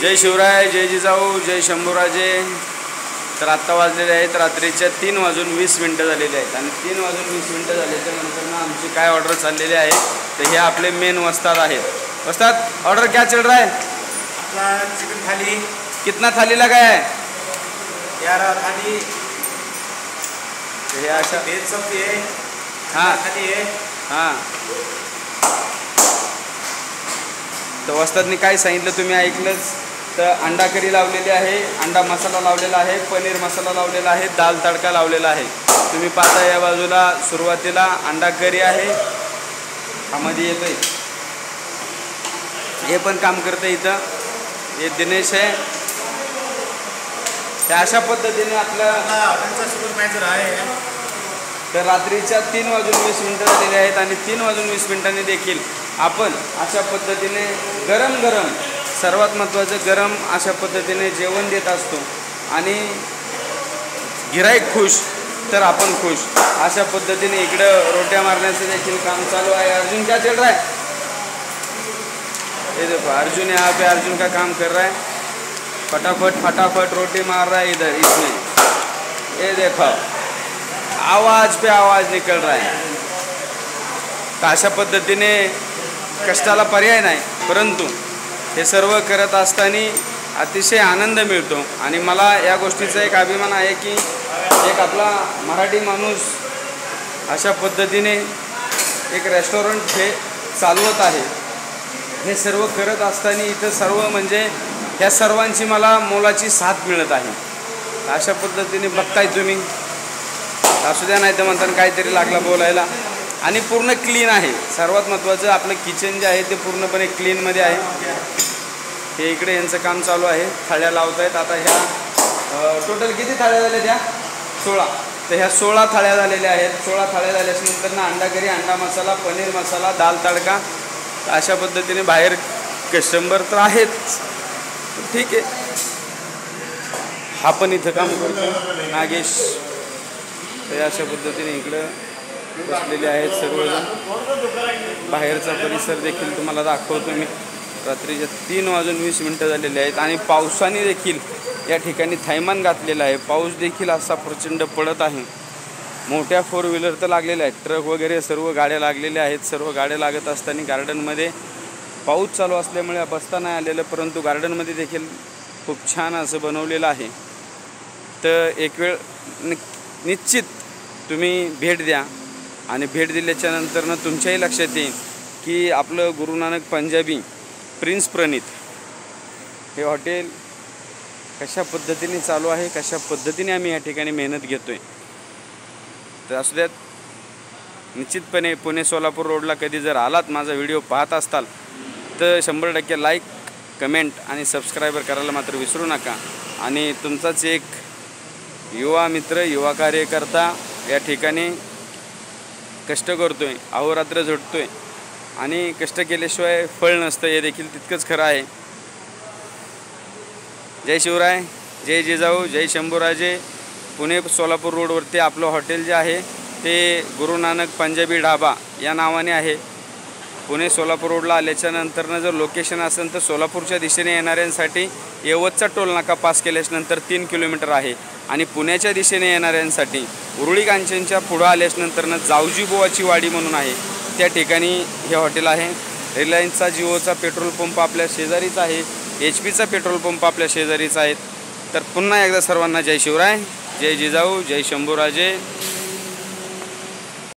जय शिवराय, जय जिजाऊ, जय शंभूराजे. तर आत्ता वाजलेले आहेत रात्रीच्या 3:20 झालेले आहेत आणि 3:20 झाल्याच्या नंतर ना आमची काय ऑर्डर चाललेली आहे. तर हे आपले मेन वस्ताद आहेत. वस्ताद, ऑर्डर क्या चल रहा है? अपना चिकन थाली. कितना थाली लगा है? 11 थाली. हे अशा वेज सब्जी आहे. हां थाली आहे. हां. तर वस्तादने काय सांगितलं तुम्ही ऐकलंच. तर अंडा करी लावलेली आहे, अंडा मसाला लावलेला आहे, पनीर मसाला लावलेला आहे, दाल तडका लावलेला आहे. तुम्ही पाहता या बाजूला सुरुवातीला अंडा करी आहे, मध्ये येतोय. हे पण काम करतं इथं. हे दिनेश आहे. हे अशा पद्धतीने आपल्या हॉटेलचा सुपरवायझर आहे. तर रात्रीच्या 3:20 झालेले आहेत आणि 3:20 देखील आपण अशा पद्धतीने गरम गरम, सर्वात महत्त्वाचं गरम अशा पद्धतीने जेवण देत असतो आणि गिराईक खुश तर आपण खुश. अशा पद्धतीने इकडं रोट्या मारण्याचं देखील काम चालू आहे. अर्जुन क्या चल रहा है? ये देखो अर्जुन यहाँ पे अर्जुन का काम कर रहा है. फटाफट फटाफट रोटी मार रहा है इधर इसमें. ये देखो आवाज पे आवाज निकल रहा है. तर अशा पद्धतीने कष्टाला पर्याय नाही, परंतु हे सर्व करत असताना अतिशय आनंद मिळतो. आणि मला या गोष्टीचा एक अभिमान आहे की एक आपला मराठी माणूस अशा पद्धतीने एक रेस्टॉरंट हे चालवत आहे. हे सर्व करत असताना इथं सर्व म्हणजे ह्या सर्वांची मला मोलाची साथ मिळत आहे. अशा पद्धतीने बघताय तुम्ही. असू द्या, नाही तर म्हणताना काहीतरी लागला बोलायला. आणि पूर्ण क्लीन आहे. सर्वात महत्त्वाचं आपलं किचन जे आहे ते पूर्णपणे क्लीनमध्ये आहे. हे इकडे यांचं काम चालू आहे. थाळ्या लावत आहेत. आता ह्या टोटल किती थाळ्या झाल्या? त्या 16. तर ह्या 16 थाळ्या झालेल्या आहेत. 16 थाळ्या झाल्याच्यानंतर ना अंडा करी, अंडा मसाला, पनीर मसाला, दाल तडका. अशा पद्धतीने बाहेर कस्टमर तर आहेच, ठीक आहे. हा पण इथं काम करतो नागेश. तर अशा पद्धतीने इकडं बसलेले आहेत सर्वजण. बाहेरचा परिसर देखील तुम्हाला दाखवतो मी. रात्रीच्या 3:20 झालेले आहेत आणि पावसाने देखील या ठिकाणी थैमान घातलेला आहे. पाऊस देखील असा प्रचंड पडत आहे. मोठ्या 4 व्हीलर तर लागलेल्या आहेत, ट्रक वगैरे सर्व गाड्या लागलेल्या आहेत. सर्व गाड्या लागत असताना गार्डनमध्ये पाऊस चालू असल्यामुळे बसता नाही आलेलं, परंतु गार्डनमध्ये देखील खूप छान असं बनवलेलं आहे. तर एक वेळ निश्चित तुम्ही भेट द्या आणि भेट दिल्याच्या नंतर तुमच्याही लक्षात येईल की आपलं गुरु नानक पंजाबी प्रिन्स प्रणित हे हॉटेल कशा पद्धतीने चालू आहे, कशा पद्धतीने आम्ही या ठिकाणी मेहनत घेतो आहे. तर असू द्यात. निश्चितपणे पुणे सोलापूर रोडला कधी जर आलात, माझा व्हिडिओ पाहत असताल तर 100% लाईक, कमेंट आणि सबस्क्रायबर करायला मात्र विसरू नका. आणि तुमचाच एक युवा मित्र, युवा कार्यकर्ता या ठिकाणी कष्ट करतोय, अहोरात्र झटतोय आणि कष्ट केल्याशिवाय फळ नसतं, हे देखील तितकंच खरं आहे. जय शिवराय, जय जिजाऊ, जय शंभूराजे. पुणे सोलापूर रोडवरती आपलं हॉटेल जे आहे ते गुरु नानक पंजाबी ढाबा या नावाने आहे. पुणे सोलापूर रोडला आल्याच्यानंतरनं जर लोकेशन असेल तर सोलापूरच्या दिशेने येणाऱ्यांसाठी यवतचा टोल नाका पास केल्याच्यानंतर 3 किलोमीटर आहे आणि पुण्याच्या दिशेने येणाऱ्यांसाठी उरुळी कांचनच्या पुढं आल्याच्यानंतरनं जावजी बुवाची वाडी म्हणून आहे, त्या ठिकाणी हे हॉटेल आहे. रिलायन्सचा, जिओचा पेट्रोल पंप आपल्या शेजारीच आहे. HP चा पेट्रोल पंप आपल्या शेजारीच आहेत. तर पुन्हा एकदा सर्वांना जय शिवराय, जय जिजाऊ, जय शंभूराजे.